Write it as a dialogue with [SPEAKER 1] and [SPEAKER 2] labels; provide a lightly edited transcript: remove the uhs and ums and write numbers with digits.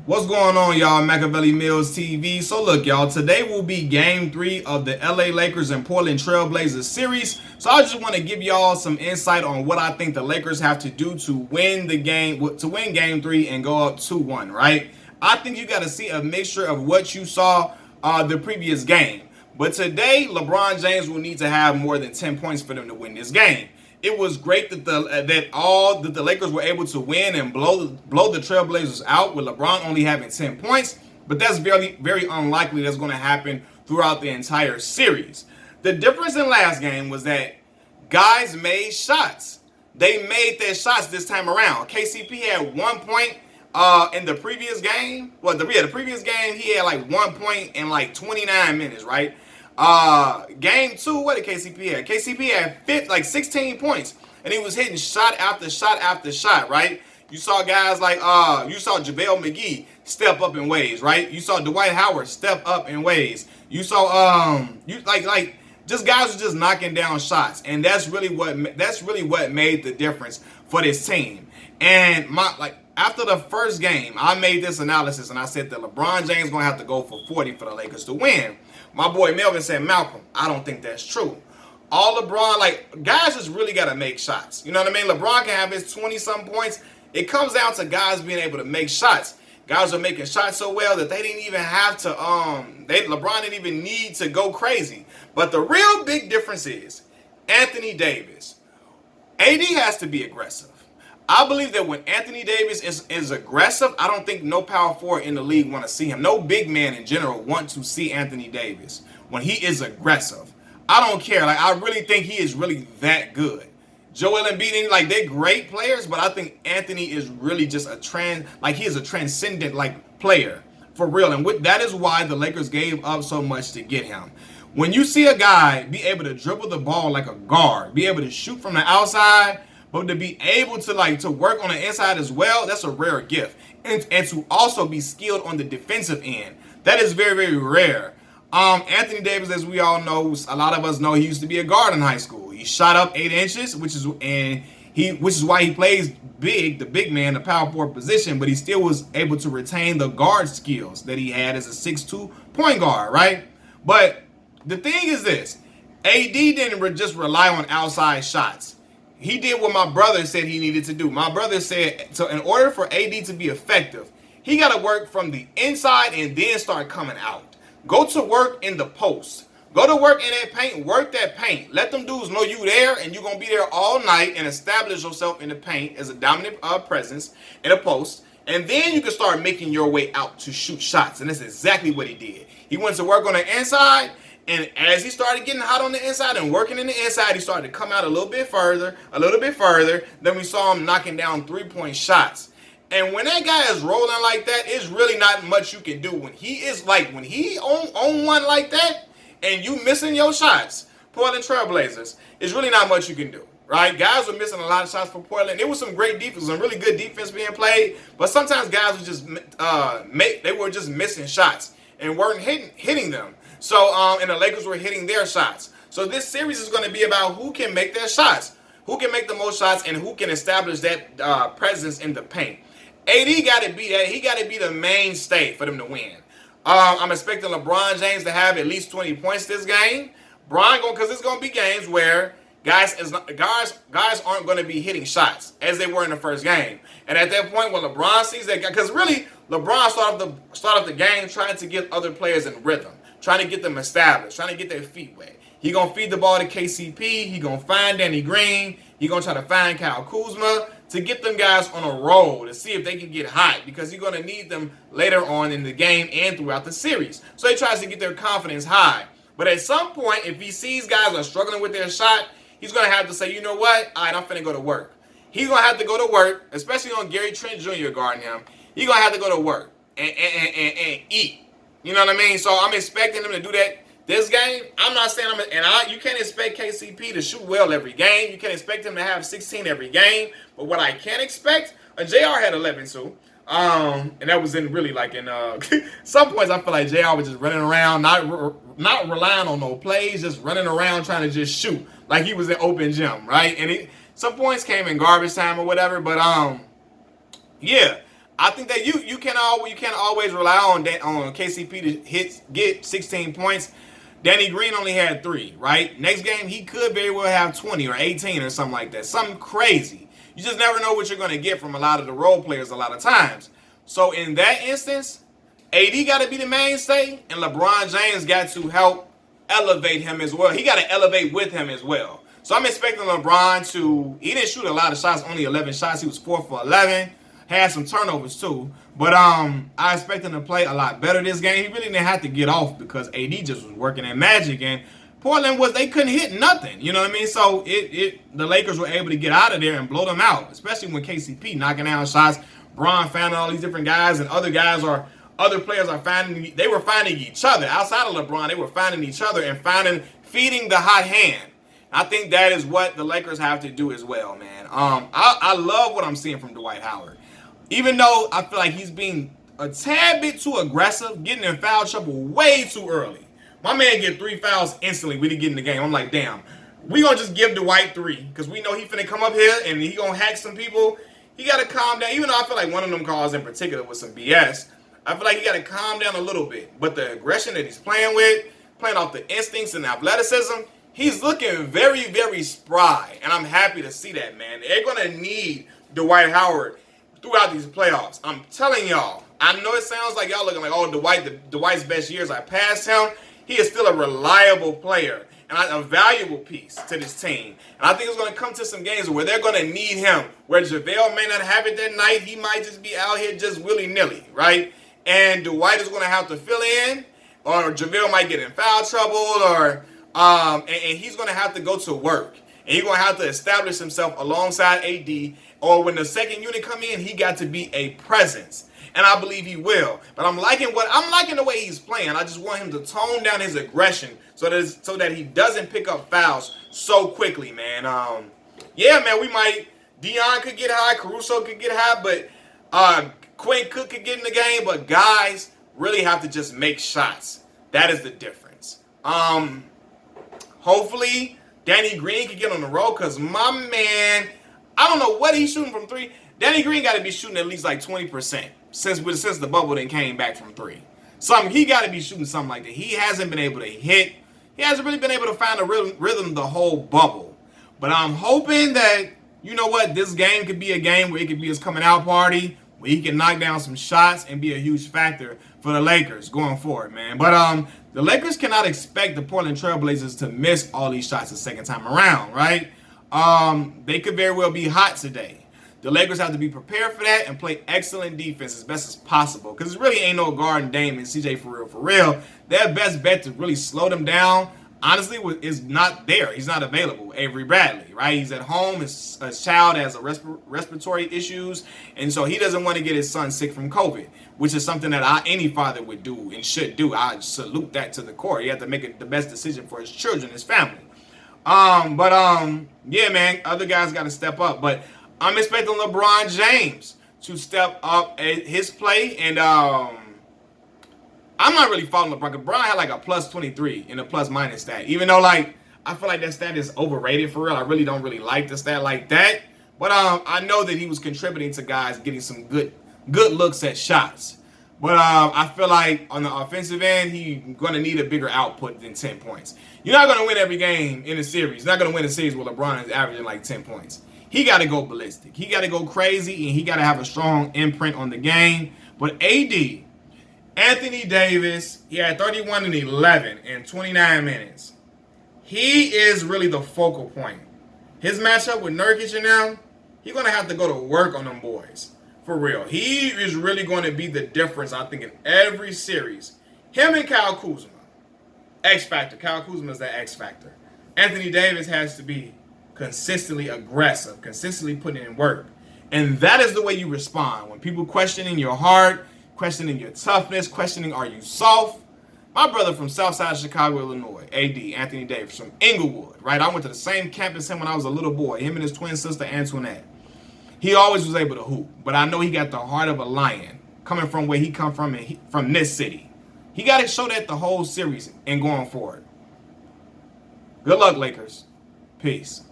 [SPEAKER 1] What's going on, y'all? Machiavelli Mills TV. So look, y'all, today will be game 3 of the LA Lakers and Portland Trailblazers series. So I just want to give y'all some insight on what I think the Lakers have to do to win the game, to win game 3 and go up 2-1, right? I think you got to see a mixture of what you saw the previous game. But today, LeBron James will need to have more than 10 points for them to win this game. It was great that the Lakers were able to win and blow the Trailblazers out with LeBron only having 10 points, but that's very unlikely that's going to happen throughout the entire series. The difference in last game was that guys made shots. They made their shots this time around. KCP had 1 point in the previous game. Well, the previous game he had like 1 point in like 29 minutes, right? Game 2, what did KCP have? KCP had 16 points, and he was hitting shot after shot after shot, right? You saw guys like you saw JaVale McGee step up in ways, right? You saw Dwight Howard step up in ways. You saw just guys were just knocking down shots, and that's really what made the difference for this team. And after the first game, I made this analysis and I said that LeBron James gonna have to go for 40 for the Lakers to win. My boy Melvin said, Malcolm, I don't think that's true. All LeBron, guys just really got to make shots. You know what I mean? LeBron can have his 20-something points. It comes down to guys being able to make shots. Guys are making shots so well that they didn't even have to, LeBron didn't even need to go crazy. But the real big difference is Anthony Davis. AD has to be aggressive. I believe that when Anthony Davis is aggressive, I don't think no power forward in the league want to see him. No big man in general want to see Anthony Davis when he is aggressive. I don't care. I really think he is really that good. Joel Embiid, they're great players, but I think Anthony is really just he is a transcendent player for real. And that is why the Lakers gave up so much to get him. When you see a guy be able to dribble the ball like a guard, be able to shoot from the outside, but to be able to work on the inside as well, that's a rare gift. And to also be skilled on the defensive end, that is very, very rare. Anthony Davis, as we all know, a lot of us know, he used to be a guard in high school. He shot up 8 inches, which is why he plays big, the big man, the power forward position, but he still was able to retain the guard skills that he had as a 6'2" point guard, right? But the thing is this, AD didn't just rely on outside shots. He did what my brother said he needed to do. My brother said, so in order for AD to be effective, he got to work from the inside and then start coming out. Go to work in the post. Go to work in that paint. Work that paint. Let them dudes know you there, and you're going to be there all night and establish yourself in the paint as a dominant presence in a post. And then you can start making your way out to shoot shots. And that's exactly what he did. He went to work on the inside. And as he started getting hot on the inside and working in the inside, he started to come out a little bit further. Then we saw him knocking down 3-point shots. And when that guy is rolling like that, it's really not much you can do. When he on one like that and you missing your shots, Portland Trailblazers, it's really not much you can do, right? Guys were missing a lot of shots for Portland. There was some great defense, some really good defense being played, but sometimes guys were just missing shots and weren't hitting them. So, and the Lakers were hitting their shots. So this series is going to be about who can make their shots, who can make the most shots, and who can establish that presence in the paint. AD got to be that. He got to be the mainstay for them to win. I'm expecting LeBron James to have at least 20 points this game. Because it's going to be games where guys aren't going to be hitting shots as they were in the first game. And at that point, when LeBron sees that guy, because really LeBron started the game trying to get other players in rhythm, trying to get them established, trying to get their feet wet. He going to feed the ball to KCP. He going to find Danny Green. He going to try to find Kyle Kuzma to get them guys on a roll to see if they can get hot, because he's going to need them later on in the game and throughout the series. So he tries to get their confidence high. But at some point, if he sees guys are struggling with their shot, he's going to have to say, you know what? All right, I'm finna go to work. He's going to have to go to work, especially on Gary Trent Jr. guarding him. He's going to have to go to work and eat. You know what I mean? So I'm expecting him to do that this game. I'm not saying you can't expect KCP to shoot well every game. You can't expect him to have 16 every game. But what I can expect, JR had 11 too. And that was in some points I feel like JR was just running around, not relying on no plays, just running around trying to just shoot like he was in open gym, right? And some points came in garbage time or whatever. But yeah. I think that you can't always rely on KCP to get 16 points. Danny Green only had 3, right? Next game he could very well have 20 or 18 or something like that, something crazy. You just never know what you're going to get from a lot of the role players a lot of times. So in that instance, AD got to be the mainstay, and LeBron James got to help elevate him as well. He got to elevate with him as well. So I'm expecting LeBron he didn't shoot a lot of shots, only 11 shots. He was 4 for 11. Had some turnovers too. But I expect him to play a lot better this game. He really didn't have to get off because AD just was working at magic. And Portland they couldn't hit nothing. You know what I mean? So the Lakers were able to get out of there and blow them out, especially when KCP knocking down shots. Bron finding all these different guys, and other players are finding. They were finding each other outside of LeBron. They were finding each other and feeding the hot hand. I think that is what the Lakers have to do as well, man. I love what I'm seeing from Dwight Howard. Even though I feel like he's being a tad bit too aggressive, getting in foul trouble way too early. My man get 3 fouls instantly when he get in the game. I'm like, damn, we gonna just give Dwight 3 because we know he finna come up here and he gonna hack some people. He gotta calm down. Even though I feel like one of them calls in particular was some BS, I feel like he gotta calm down a little bit. But the aggression that he's playing off the instincts and the athleticism, he's looking very, very spry. And I'm happy to see that, man. They're gonna need Dwight Howard throughout these playoffs. I'm telling y'all. I know it sounds like y'all looking like, oh, Dwight's best years are past him. He is still a reliable player and a valuable piece to this team. And I think it's going to come to some games where they're going to need him, where JaVale may not have it that night. He might just be out here just willy-nilly, right? And Dwight is going to have to fill in, or JaVale might get in foul trouble, and he's going to have to go to work. And he's going to have to establish himself alongside AD, or when the second unit come in, he got to be a presence. And I believe he will. But I'm liking the way he's playing. I just want him to tone down his aggression so that he doesn't pick up fouls so quickly, man. Yeah, man, Dion could get high, Caruso could get high, but Quinn Cook could get in the game, but guys really have to just make shots. That is the difference. Hopefully Danny Green could get on the road, because my man, I don't know what he's shooting from 3. Danny Green got to be shooting at least like 20% since the bubble then came back from 3. He got to be shooting something like that. He hasn't been able to hit. He hasn't really been able to find a rhythm the whole bubble. But I'm hoping that, you know what, this game could be a game where it could be his coming out party, where he can knock down some shots and be a huge factor for the Lakers going forward, man. But the Lakers cannot expect the Portland Trailblazers to miss all these shots the second time around, right? They could very well be hot today. The Lakers have to be prepared for that and play excellent defense as best as possible, because it really ain't no guarding Dame and CJ for real. Their best bet to really slow them down, honestly, is not there. He's not available. Avery Bradley, right? He's at home. His child has respiratory issues, and so he doesn't want to get his son sick from COVID, which is something that any father would do and should do. I salute that to the core. He had to make the best decision for his children, his family. Yeah, man, other guys got to step up, but I'm expecting LeBron James to step up at his play, and I'm not really following LeBron. LeBron had like a plus 23 in a plus minus stat, even though I feel like that stat is overrated for real. I really don't like the stat like that, but I know that he was contributing to guys getting some good looks at shots. But I feel like on the offensive end, he's going to need a bigger output than 10 points. You're not going to win every game in a series. You're not going to win a series where LeBron is averaging like 10 points. He got to go ballistic. He got to go crazy, and he got to have a strong imprint on the game. But AD, Anthony Davis, he had 31 and 11 in 29 minutes. He is really the focal point. His matchup with Nurkic and them, he's going to have to go to work on them boys. For real. He is really going to be the difference, I think, in every series. Him and Kyle Kuzma. X Factor. Kyle Kuzma is that X Factor. Anthony Davis has to be consistently aggressive, consistently putting in work. And that is the way you respond. When people questioning your heart, questioning your toughness, questioning are you soft. My brother from Southside Chicago, Illinois, AD, Anthony Davis, from Inglewood, right? I went to the same campus as him when I was a little boy, him and his twin sister, Antoinette. He always was able to hoop, but I know he got the heart of a lion coming from where he come from, and from this city. He got to show that the whole series and going forward. Good luck, Lakers. Peace.